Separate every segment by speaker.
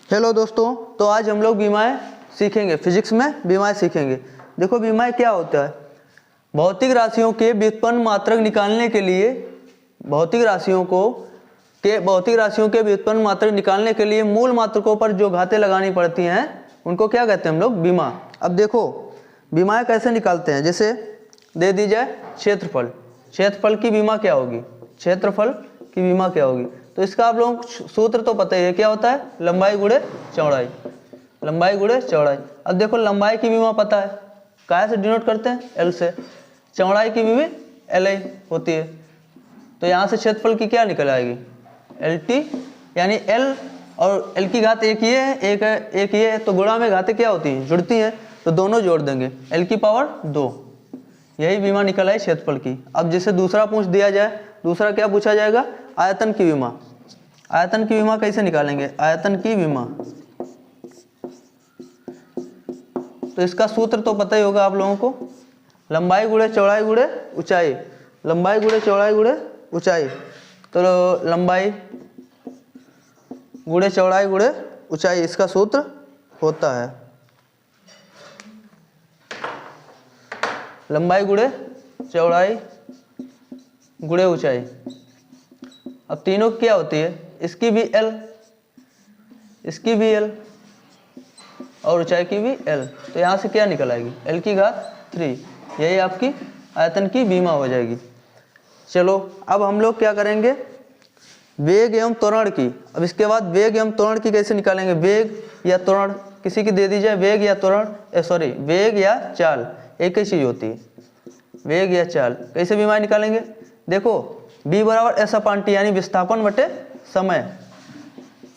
Speaker 1: Hello दोस्तों, तो आज हम लोग बीमाएँ सीखेंगे। फिजिक्स में बीमाएँ सीखेंगे। देखो बीमाएँ क्या होता है। भौतिक राशियों के व्युत्पन्न मात्रक निकालने के लिए भौतिक राशियों के व्युत्पन्न मात्रक निकालने के लिए मूल मात्रकों पर जो घातें लगानी पड़ती हैं उनको क्या कहते हैं हम लोग, बीमा। अब देखो बीमाएँ कैसे निकालते हैं। जैसे दे दी जाए क्षेत्रफल की बीमा क्या होगी, क्षेत्रफल की बीमा क्या होगी। तो इसका आप लोगों को सूत्र तो पता ही है, क्या होता है, लंबाई गुणे चौड़ाई, लंबाई गुणे चौड़ाई। अब देखो लंबाई की बीमा पता है, काय से डिनोट करते हैं, एल से। चौड़ाई की भी एल आई होती है। तो यहाँ से क्षेत्रफल की क्या निकल आएगी, एल टी, यानी एल और एल की घात एक ये है, एक ये है, तो गुणा में घातें क्या होती हैं, जुड़ती हैं, तो दोनों जोड़ देंगे, एल की पावर 2। यही बीमा निकल आई क्षेत्रफल की। अब जैसे दूसरा पूछ दिया जाए, दूसरा क्या पूछा जाएगा, आयतन की बीमा। आयतन की बीमा कैसे निकालेंगे, आयतन की बीमा। तो इसका सूत्र तो पता ही होगा आप लोगों को, लंबाई गुणे चौड़ाई गुणे ऊंचाई, लंबाई गुणे चौड़ाई गुणे ऊंचाई। तो लंबाई गुणे चौड़ाई गुणे ऊंचाई इसका सूत्र होता है, लंबाई गुणे चौड़ाई गुणे ऊंचाई। अब तीनों क्या होती है, इसकी भी एल, इसकी भी एल और ऊंचाई की भी एल। तो यहाँ से क्या निकल आएगी, एल की घात 3। यही आपकी आयतन की बीमा हो जाएगी। चलो अब हम लोग क्या करेंगे, वेग एवं त्वरण की। अब इसके बाद वेग एवं त्वरण की कैसे निकालेंगे, वेग या त्वरण किसी की दे दी जाए, वेग या त्वरण, वेग या चाल, एक ही चीज होती है, वेग या चाल। कैसे बीमा निकालेंगे, देखो b बराबर एस अपान टी, यानी विस्थापन बटे समय,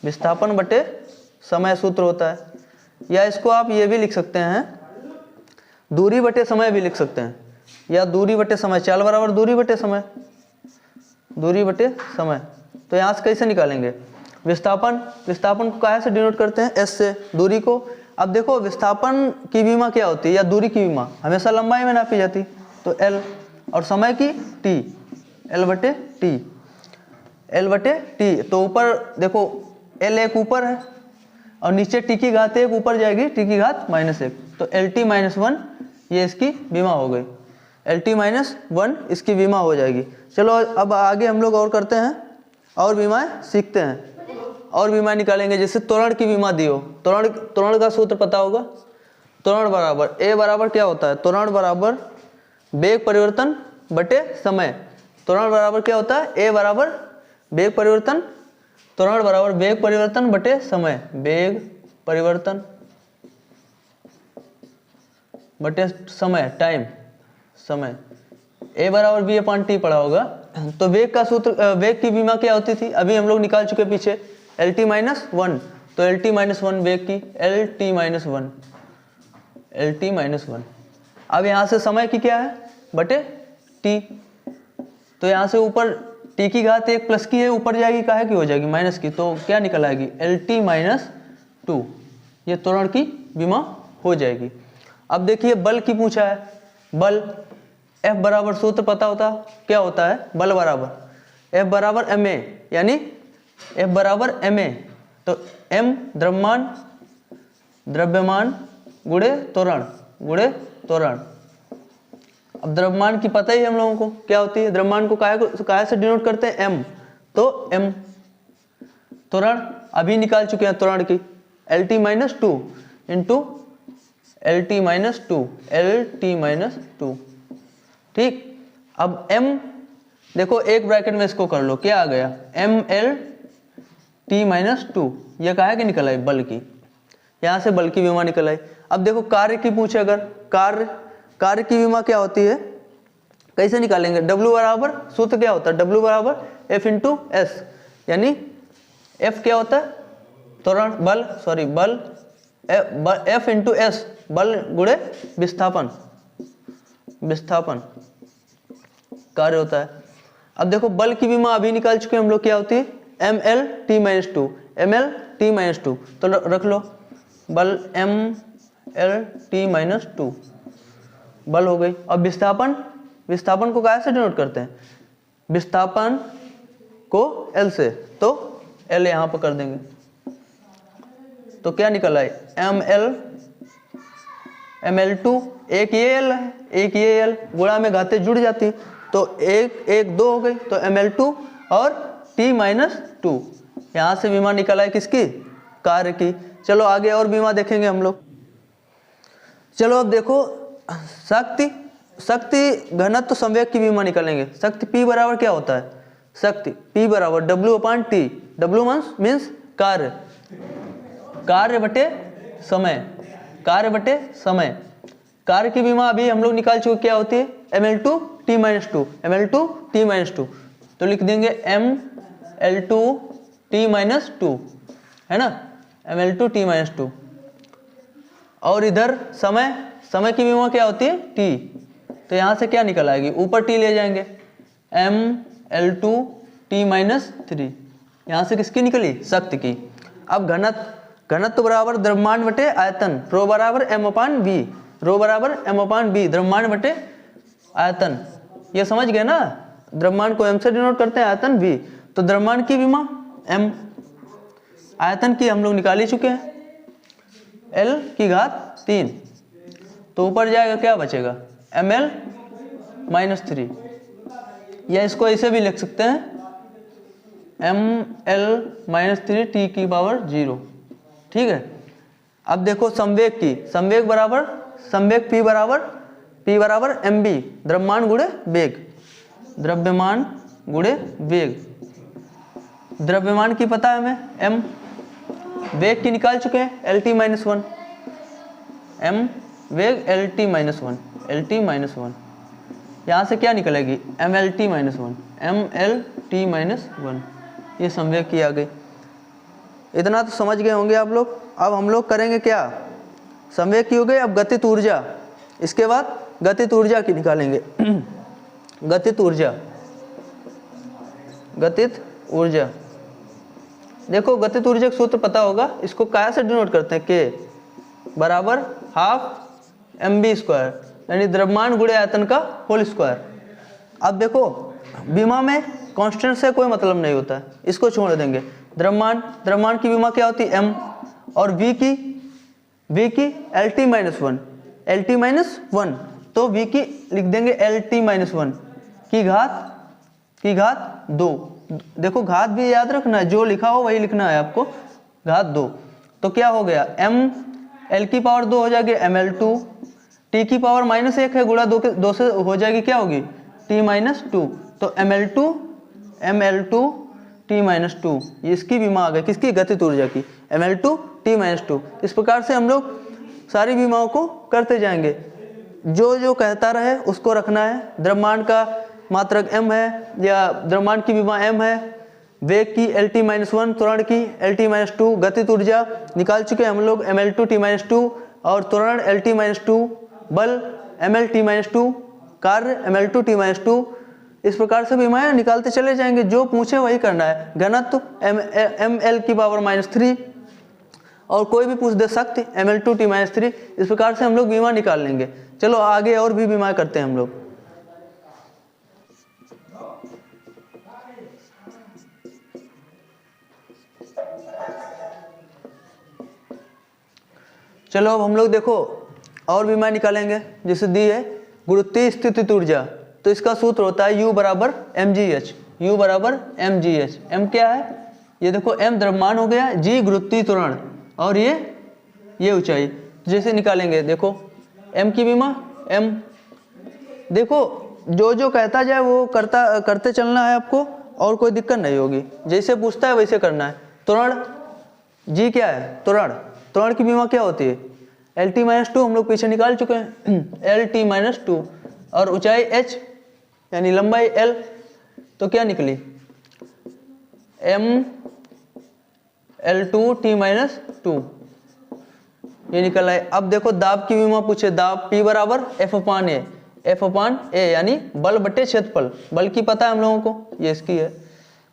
Speaker 1: विस्थापन बटे समय सूत्र होता है। या इसको आप ये भी लिख सकते हैं, दूरी बटे समय भी लिख सकते हैं, या दूरी बटे समय, चाल बराबर दूरी बटे समय, दूरी बटे समय। तो यहाँ से कैसे निकालेंगे, विस्थापन को काहे से डिनोट करते हैं, एस से, दूरी को। अब देखो विस्थापन की बीमा क्या होती है, या दूरी की बीमा हमेशा लंबाई में नापी जाती, तो एल, और समय की टी, एल बटे टी, एल बटे टी। तो ऊपर देखो एल एक ऊपर है और नीचे टी की घात एक ऊपर जाएगी, टी की घात -1, तो एल टी -1 ये इसकी बीमा हो गई, एल टी -1 इसकी बीमा हो जाएगी। चलो अब आगे हम लोग और करते हैं, और बीमाएँ सीखते हैं, और बीमाएँ निकालेंगे। जैसे त्वरण की बीमा दी हो, त्वरण का सूत्र पता होगा, त्वरण बराबर ए बराबर क्या होता है, त्वरण बराबर वेग परिवर्तन बटे समय। त्वरण बराबर क्या होता है, ए बराबर वेग परिवर्तन, त्वरण बराबर वेग परिवर्तन बटे समय, वेग परिवर्तन बटे समय, टाइम, समय। ए बराबर बी अपान टी पढ़ा होगा। तो वेग का सूत्र, वेग की बीमा क्या होती थी, अभी हम लोग निकाल चुके पीछे, एल टी -1। तो एल टी -1 वेग की, एल टी -1, एल टी -1। अब यहाँ से समय की क्या है, बटे टी। तो यहाँ से ऊपर टी की घात एक प्लस की है, ऊपर जाएगी, काहे की हो जाएगी, माइनस की। तो क्या निकल आएगी, एल टी -2। ये त्वरण की बीमा हो जाएगी। अब देखिए बल की पूछा है, बल F बराबर सूत्र पता होता, क्या होता है, बल बराबर F बराबर ma, यानी F बराबर ma। तो m द्रव्यमान गुणे त्वरण। अब द्रव्यमान की पता ही हम लोगों को क्या होती है, द्रव्यमान को काहे से डिनोट करते हैं, m, तो m। त्वरण अभी निकाल चुके हैं, त्वरण की L T -2 into L T -2, ठीक। अब m देखो एक ब्रैकेट में इसको कर लो, क्या आ गया, m l t -2, ये काहे की निकल आई, बल की। यहाँ से बल की बीमा निकल आई। अब देखो कार्य की पूछे, अगर कार्य की बीमा क्या होती है, कैसे निकालेंगे, W बराबर सूत्र क्या होता है, W बराबर F इंटू एस, यानी F क्या होता है, त्वरण, बल F इंटू एस, बल गुणे विस्थापन कार्य होता है। अब देखो बल की बीमा अभी निकाल चुके हम लोग, क्या होती है, ml t -2, तो रख लो, बल ml t -2 बल हो गई। अब विस्थापन को कैसे डिनोट करते हैं, विस्थापन को L से, तो L यहाँ पर कर देंगे, तो क्या निकल आए ml2, एक ये एल है एक ये एल, गुणा में घातें जुड़ जाती तो एक एक 2 हो गई, तो ml2 और t-2, यहाँ से विमा निकल आए किसकी, कार्य की। चलो आगे और विमा देखेंगे हम लोग। चलो अब देखो शक्ति घनत्व संवेग की विमा निकालेंगे। शक्ति P बराबर क्या होता है, शक्ति P बराबर W/T, W मीन्स कार्य, कार्य बटे समय, कार्य की विमा अभी हम लोग निकाल चुके, क्या होती है ml2T-2, तो लिख देंगे ml2T-2, है ना, ml2T-2। और इधर समय की विमा क्या होती है T, तो यहाँ से क्या निकल आएगी, ऊपर T ले जाएंगे ml2T-3, यहाँ से किसकी निकली, शक्ति की। अब घनत्व बराबर द्रव्यमान बटे आयतन, रो बराबर m/v, द्रव्यमान बटे आयतन, ये समझ गए ना, द्रव्यमान को m से डिनोट करते हैं, आयतन v, तो द्रव्यमान की विमा m, आयतन की हम लोग निकाल ही चुके हैं L3, तो ऊपर जाएगा क्या बचेगा ml-3, या इसको ऐसे भी लिख सकते हैं ml-3T⁻0, ठीक है। अब देखो संवेग P बराबर mv, द्रव्यमान गुणे वेग, द्रव्यमान की पता है हमें m, वेग की निकाल चुके हैं LT-1, m वेग LT-1, यहाँ से क्या निकलेगी mLT-1, ये संवेग की आ गई। इतना तो समझ गए होंगे आप लोग। अब हम लोग करेंगे क्या, संवेग की हो गई, अब गतिज ऊर्जा, इसके बाद गतिज ऊर्जा की निकालेंगे गतिज ऊर्जा, देखो गतिज ऊर्जा का सूत्र पता होगा, इसको क्या से डिनोट करते हैं, K बराबर हाफ mv², यानी द्रव्यमान गुणे आयतन का होल स्क्वायर। अब देखो विमा में कांस्टेंट से कोई मतलब नहीं होता है, इसको छोड़ देंगे। द्रव्यमान की विमा क्या होती है m, और v की LT-1, तो v की लिख देंगे LT-1 की घात 2, देखो घात भी याद रखना है, जो लिखा हो वही लिखना है आपको, घात 2, तो क्या हो गया m L⁻2 हो जाएगी ml2, T⁻−1 है, गुणा 2 से हो जाएगी, क्या होगी T-2, तो ml2T-2, इसकी विमा आ गई किसकी, गतिज ऊर्जा की, ml2T-2। इस प्रकार से हम लोग सारी विमाओं को करते जाएंगे, जो कहता रहे उसको रखना है। द्रव्यमान का मात्रक m है, या द्रव्यमान की विमा m है, वेग की LT-1, त्वरण की LT-2, गतिज ऊर्जा निकाल चुके हम लोग ml2T-2, और त्वरण LT-2, बल ml-T-2, कार्य ml2T-2। इस प्रकार से विमाएं निकालते चले जाएंगे, जो पूछे वही करना है। घनत्व ml⁻3, और कोई भी पूछ दे सकते ml2T-3, इस प्रकार से हम लोग विमा निकाल लेंगे। चलो आगे और भी विमा करते हैं हम लोग। चलो अब हम लोग देखो और विमा निकालेंगे, जैसे दी है गुरुत्वीय स्थितिज ऊर्जा, तो इसका सूत्र होता है U बराबर mgh, m क्या है, ये देखो m द्रव्यमान हो गया, g गुरुत्वीय त्वरण, और ये ऊंचाई। जैसे निकालेंगे देखो m की विमा m, देखो जो कहता जाए वो करते चलना है आपको, और कोई दिक्कत नहीं होगी, जैसे पूछता है वैसे करना है। त्वरण g क्या है, त्वरण की विमा क्या होती है LT-2, हम लोग पीछे निकाल चुके हैं LT-2, और ऊंचाई h यानी लंबाई l, तो क्या निकली mL2T-2, ये निकल आए। अब देखो दाब की विमा पूछे, दाब P बराबर F/A, यानी बल बटे क्षेत्रफल। बल की पता है हम लोगों को, ये इसकी है,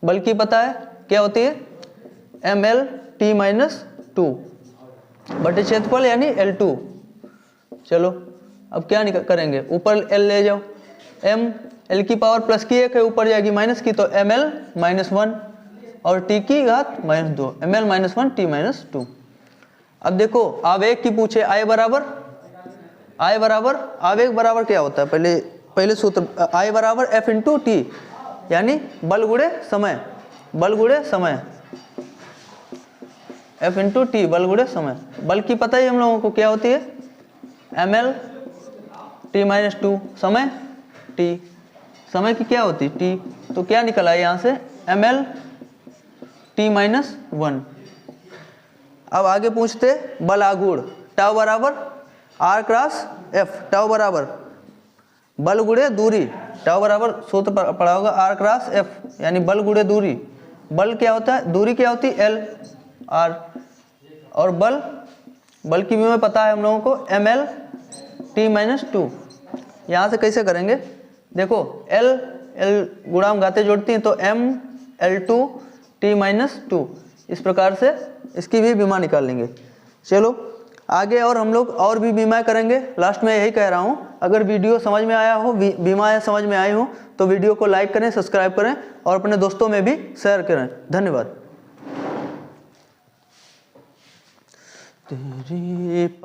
Speaker 1: बल की पता है क्या होती है mL-T-2 बटे क्षेत्रफल यानी L2। चलो अब क्या करेंगे, ऊपर L ले जाओ, m L की पावर प्लस की 1 है, ऊपर जाएगी माइनस की, तो ml-1, और T की घात -2, ml-1 T-2। अब देखो आवेग की पूछे, I बराबर आवेग बराबर क्या होता है, पहले सूत्र I बराबर F इंटू टी, यानी बल गुणे समय, F इंटू टी बल गुणे समय। बल की पता ही हम लोगों को क्या होती है, ml t माइनस 2, समय t, समय की क्या होती है t, तो क्या निकला यहाँ से ml t माइनस 1। अब आगे पूछते बल आघूर्ण, टाउ बराबर r क्रॉस f, टाउ बराबर बल गुणे दूरी, टाउ बराबर सूत्र पढ़ा होगा r क्रॉस f, यानी बल गुणे दूरी। बल क्या होता है, दूरी क्या होती है l r, और बल की भी में पता है हम लोगों को ml t माइनस 2। यहाँ से कैसे करेंगे, देखो l गुणा हम घाते जोड़ती हैं तो m l2 t माइनस 2, इस प्रकार से इसकी भी बीमा निकाल लेंगे। चलो आगे और हम लोग और भी बीमाएं करेंगे। लास्ट में यही कह रहा हूँ, अगर वीडियो समझ में आया हो, बीमाएं समझ में आई हो तो वीडियो को लाइक करें, सब्सक्राइब करें और अपने दोस्तों में भी शेयर करें। धन्यवाद।